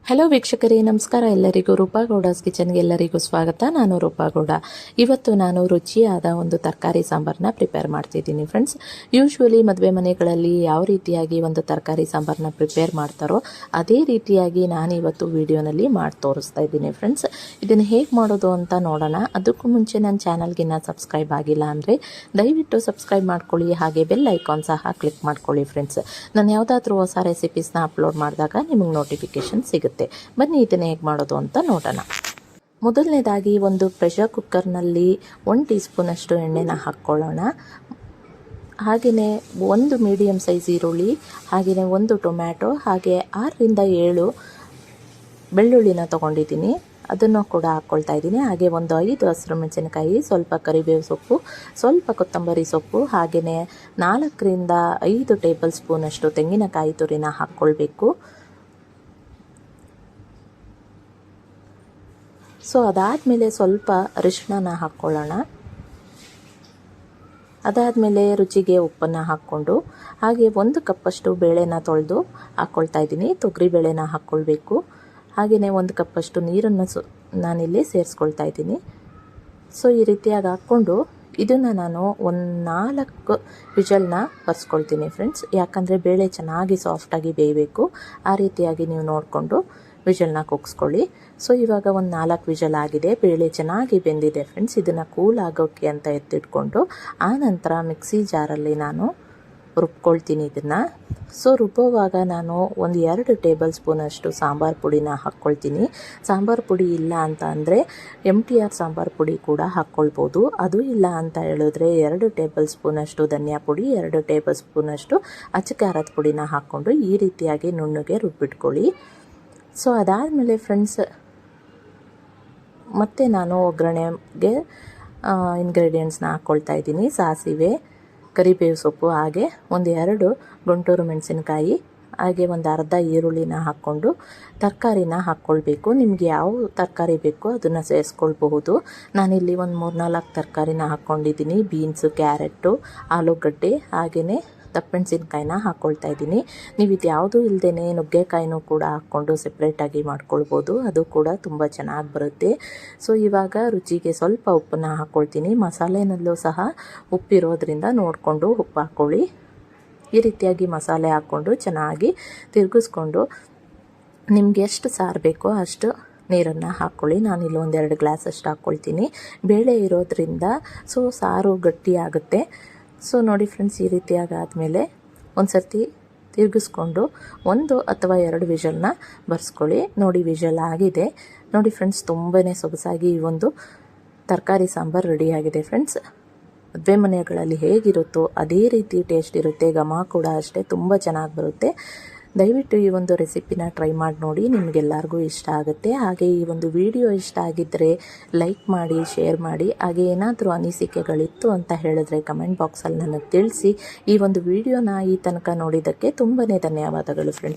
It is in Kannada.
ಹಲೋ ವೀಕ್ಷಕರೇ, ನಮಸ್ಕಾರ. ಎಲ್ಲರಿಗೂ ರೂಪಾಗೌಡಾಸ್ ಕಿಚನ್ಗೆ ಎಲ್ಲರಿಗೂ ಸ್ವಾಗತ. ನಾನು ರೂಪಾಗೌಡ. ಇವತ್ತು ನಾನು ರುಚಿಯಾದ ಒಂದು ತರಕಾರಿ ಸಾಂಬಾರನ್ನ ಪ್ರಿಪೇರ್ ಮಾಡ್ತಿದ್ದೀನಿ ಫ್ರೆಂಡ್ಸ್. ಯೂಶ್ವಲಿ ಮದುವೆ ಮನೆಗಳಲ್ಲಿ ಯಾವ ರೀತಿಯಾಗಿ ಒಂದು ತರಕಾರಿ ಸಾಂಬಾರನ್ನ ಪ್ರಿಪೇರ್ ಮಾಡ್ತಾರೋ ಅದೇ ರೀತಿಯಾಗಿ ನಾನು ಇವತ್ತು ವಿಡಿಯೋನಲ್ಲಿ ಮಾಡಿ ತೋರಿಸ್ತಾ ಇದ್ದೀನಿ ಫ್ರೆಂಡ್ಸ್. ಇದನ್ನು ಹೇಗೆ ಮಾಡೋದು ಅಂತ ನೋಡೋಣ. ಅದಕ್ಕೂ ಮುಂಚೆ ನನ್ನ ಚಾನಲ್ಗಿನ್ನ ಸಬ್ಸ್ಕ್ರೈಬ್ ಆಗಿಲ್ಲ ಅಂದರೆ ದಯವಿಟ್ಟು ಸಬ್ಸ್ಕ್ರೈಬ್ ಮಾಡ್ಕೊಳ್ಳಿ, ಹಾಗೆ ಬೆಲ್ ಐಕಾನ್ ಸಹ ಕ್ಲಿಕ್ ಮಾಡ್ಕೊಳ್ಳಿ ಫ್ರೆಂಡ್ಸ್. ನಾನು ಯಾವುದಾದ್ರೂ ಹೊಸ ರೆಸಿಪೀಸ್ನ ಅಪ್ಲೋಡ್ ಮಾಡಿದಾಗ ನಿಮಗೆ ನೋಟಿಫಿಕೇಶನ್ ಸಿಗುತ್ತೆ. ಬನ್ನಿ ಇದನ್ನು ಹೇಗೆ ಮಾಡೋದು ಅಂತ ನೋಡೋಣ. ಮೊದಲನೇದಾಗಿ ಒಂದು ಪ್ರೆಷರ್ ಕುಕ್ಕರ್ನಲ್ಲಿ 1 ಟೀ ಸ್ಪೂನಷ್ಟು ಎಣ್ಣೆನ ಹಾಕ್ಕೊಳ್ಳೋಣ. ಹಾಗೆಯೇ ಒಂದು ಮೀಡಿಯಮ್ ಸೈಜ್ ಈರುಳ್ಳಿ, ಹಾಗೆಯೇ ಒಂದು ಟೊಮ್ಯಾಟೊ, ಹಾಗೆ 6ರಿಂದ 7 ಬೆಳ್ಳುಳ್ಳಿನ ತೊಗೊಂಡಿದ್ದೀನಿ, ಅದನ್ನು ಕೂಡ ಹಾಕ್ಕೊಳ್ತಾ ಇದ್ದೀನಿ. ಹಾಗೆ ಒಂದು 5 ಹಸಿರು ಮೆಣಸಿನಕಾಯಿ, ಸ್ವಲ್ಪ ಕರಿಬೇವು ಸೊಪ್ಪು, ಸ್ವಲ್ಪ ಕೊತ್ತಂಬರಿ ಸೊಪ್ಪು, ಹಾಗೆಯೇ 4ರಿಂದ 5 ಟೇಬಲ್ ಸ್ಪೂನಷ್ಟು ತೆಂಗಿನಕಾಯಿ ತುರಿನ ಹಾಕ್ಕೊಳ್ಬೇಕು. ಸೊ ಅದಾದಮೇಲೆ ಸ್ವಲ್ಪ ಅರಿಶಿಣನ ಹಾಕ್ಕೊಳ್ಳೋಣ. ಅದಾದಮೇಲೆ ರುಚಿಗೆ ಉಪ್ಪನ್ನು ಹಾಕ್ಕೊಂಡು, ಹಾಗೆ 1 ಕಪ್ಪಷ್ಟು ಬೇಳೆನ ತೊಳೆದು ಹಾಕ್ಕೊಳ್ತಾ ಇದ್ದೀನಿ. ತೊಗರಿ ಬೇಳೆನ ಹಾಕ್ಕೊಳ್ಬೇಕು. ಹಾಗೆಯೇ 1 ಕಪ್ಪಷ್ಟು ನೀರನ್ನು ನಾನಿಲ್ಲಿ ಸೇರಿಸ್ಕೊಳ್ತಾ ಇದ್ದೀನಿ. ಸೊ ಈ ರೀತಿಯಾಗಿ ಹಾಕ್ಕೊಂಡು ಇದನ್ನು ನಾನು ಒಂದು 4 ವಿಷಲ್ನ ಬರ್ಸ್ಕೊಳ್ತೀನಿ ಫ್ರೆಂಡ್ಸ್. ಯಾಕಂದರೆ ಬೇಳೆ ಚೆನ್ನಾಗಿ ಸಾಫ್ಟಾಗಿ ಬೇಯಬೇಕು. ಆ ರೀತಿಯಾಗಿ ನೀವು ನೋಡಿಕೊಂಡು ವಿಷಲ್ನ ಕೂಗಿಸ್ಕೊಳ್ಳಿ. ಸೊ ಇವಾಗ ಒಂದು 4 ವಿಷಲ್ ಆಗಿದೆ, ಬೇಳೆ ಚೆನ್ನಾಗಿ ಬೆಂದಿದೆ ಫ್ರೆಂಡ್ಸ್. ಇದನ್ನು ಕೂಲ್ ಆಗೋಕ್ಕೆ ಅಂತ ಎತ್ತಿಟ್ಕೊಂಡು ಆನಂತರ ಮಿಕ್ಸಿ ಜಾರಲ್ಲಿ ನಾನು ರುಬ್ಕೊಳ್ತೀನಿ ಇದನ್ನು. ಸೊ ರುಬ್ಬೋವಾಗ ನಾನು ಒಂದು 2 ಟೇಬಲ್ ಸ್ಪೂನಷ್ಟು ಸಾಂಬಾರು ಪುಡಿನ ಹಾಕ್ಕೊಳ್ತೀನಿ. ಸಾಂಬಾರು ಪುಡಿ ಇಲ್ಲ ಅಂತ ಅಂದರೆ MTR ಸಾಂಬಾರು ಪುಡಿ ಕೂಡ ಹಾಕ್ಕೊಳ್ಬೋದು. ಅದು ಇಲ್ಲ ಅಂತ ಹೇಳಿದ್ರೆ 2 ಟೇಬಲ್ ಸ್ಪೂನಷ್ಟು ಧನಿಯಾ ಪುಡಿ, 2 ಟೇಬಲ್ ಸ್ಪೂನಷ್ಟು ಅಚ್ಚ ಖಾರದ ಪುಡಿನ ಹಾಕ್ಕೊಂಡು ಈ ರೀತಿಯಾಗಿ ನುಣ್ಣಗೆ ರುಬ್ಬಿಟ್ಕೊಳ್ಳಿ. ಸೊ ಅದಾದಮೇಲೆ ಫ್ರೆಂಡ್ಸ್ ಮತ್ತೆ ನಾನು ಒಗ್ಗರಣೆಗೆ ಇಂಗ್ರೀಡಿಯೆಂಟ್ಸ್ನ ಹಾಕ್ಕೊಳ್ತಾ ಇದ್ದೀನಿ. ಸಾಸಿವೆ, ಕರಿಬೇವು ಸೊಪ್ಪು, ಹಾಗೆ ಒಂದು 2 ಗುಂಟೂರು ಮೆಣಸಿನಕಾಯಿ, ಹಾಗೆ ಒಂದು ಅರ್ಧ ಈರುಳ್ಳಿನ ಹಾಕ್ಕೊಂಡು ತರಕಾರಿನ ಹಾಕ್ಕೊಳ್ಬೇಕು. ನಿಮಗೆ ಯಾವ ತರಕಾರಿ ಬೇಕೋ ಅದನ್ನು ಸೇರಿಸ್ಕೊಳ್ಬಹುದು. ನಾನಿಲ್ಲಿ ಒಂದು 3-4 ತರಕಾರಿನ ಹಾಕ್ಕೊಂಡಿದ್ದೀನಿ. ಬೀನ್ಸು, ಕ್ಯಾರೆಟು, ಆಲೂಗಡ್ಡೆ, ಹಾಗೆಯೇ ದಪ್ಪಮೆಣಸಿನ್ಕಾಯಿನ ಹಾಕ್ಕೊಳ್ತಾ ಇದ್ದೀನಿ. ನೀವು ಇದು ಯಾವುದೂ ಇಲ್ಲದೇ ನುಗ್ಗೆಕಾಯಿನೂ ಕೂಡ ಹಾಕ್ಕೊಂಡು ಸೆಪ್ರೇಟಾಗಿ ಮಾಡ್ಕೊಳ್ಬೋದು, ಅದು ಕೂಡ ತುಂಬ ಚೆನ್ನಾಗಿ ಬರುತ್ತೆ. ಸೊ ಇವಾಗ ರುಚಿಗೆ ಸ್ವಲ್ಪ ಉಪ್ಪನ್ನು ಹಾಕ್ಕೊಳ್ತೀನಿ. ಮಸಾಲೆನಲ್ಲೂ ಸಹ ಉಪ್ಪಿರೋದ್ರಿಂದ ನೋಡಿಕೊಂಡು ಉಪ್ಪು ಹಾಕ್ಕೊಳ್ಳಿ. ಈ ರೀತಿಯಾಗಿ ಮಸಾಲೆ ಹಾಕ್ಕೊಂಡು ಚೆನ್ನಾಗಿ ತಿರುಗಿಸ್ಕೊಂಡು ನಿಮ್ಗೆ ಎಷ್ಟು ಸಾರು ಬೇಕೋ ಅಷ್ಟು ನೀರನ್ನು ಹಾಕ್ಕೊಳ್ಳಿ. ನಾನಿಲ್ಲಿ ಒಂದು 2 ಗ್ಲಾಸ್ ಅಷ್ಟು ಹಾಕ್ಕೊಳ್ತೀನಿ. ಬೇಳೆ ಇರೋದ್ರಿಂದ ಸೊ ಸಾರು ಗಟ್ಟಿಯಾಗುತ್ತೆ. ಸೊ ನೋಡಿ ಫ್ರೆಂಡ್ಸ್, ಈ ರೀತಿಯಾಗಿ ಆದಮೇಲೆ ಒಂದು ಸರ್ತಿ ತಿರುಗಿಸ್ಕೊಂಡು 1 ಅಥವಾ 2 ವಿಷಲ್ನ ಬರ್ಸ್ಕೊಳ್ಳಿ. ನೋಡಿ ವಿಷಲ್ ಆಗಿದೆ. ನೋಡಿ ಫ್ರೆಂಡ್ಸ್, ತುಂಬಾ ಸೊಗಸಾಗಿ ಈ ಒಂದು ತರಕಾರಿ ಸಾಂಬಾರು ರೆಡಿಯಾಗಿದೆ ಫ್ರೆಂಡ್ಸ್. ಮದುವೆ ಮನೆಗಳಲ್ಲಿ ಹೇಗಿರುತ್ತೋ ಅದೇ ರೀತಿ ಟೇಸ್ಟ್ ಇರುತ್ತೆ, ಘಮ ಕೂಡ ಅಷ್ಟೇ ತುಂಬ ಚೆನ್ನಾಗಿ ಬರುತ್ತೆ. ದಯವಿಟ್ಟು ಈ ಒಂದು ರೆಸಿಪಿನ ಟ್ರೈ ಮಾಡಿ ನೋಡಿ, ನಿಮಗೆಲ್ಲರಿಗೂ ಇಷ್ಟ ಆಗುತ್ತೆ. ಹಾಗೆ ಈ ಒಂದು ವಿಡಿಯೋ ಇಷ್ಟ ಆಗಿದ್ದರೆ ಲೈಕ್ ಮಾಡಿ, ಶೇರ್ ಮಾಡಿ. ಹಾಗೆ ಏನಾದರೂ ಅನಿಸಿಕೆಗಳಿತ್ತು ಅಂತ ಹೇಳಿದ್ರೆ ಕಮೆಂಟ್ ಬಾಕ್ಸಲ್ಲಿ ನನಗೆ ತಿಳಿಸಿ. ಈ ಒಂದು ವಿಡಿಯೋನ ಈ ತನಕ ನೋಡಿದ್ದಕ್ಕೆ ತುಂಬಾ ಧನ್ಯವಾದಗಳು ಫ್ರೆಂಡ್ಸ್.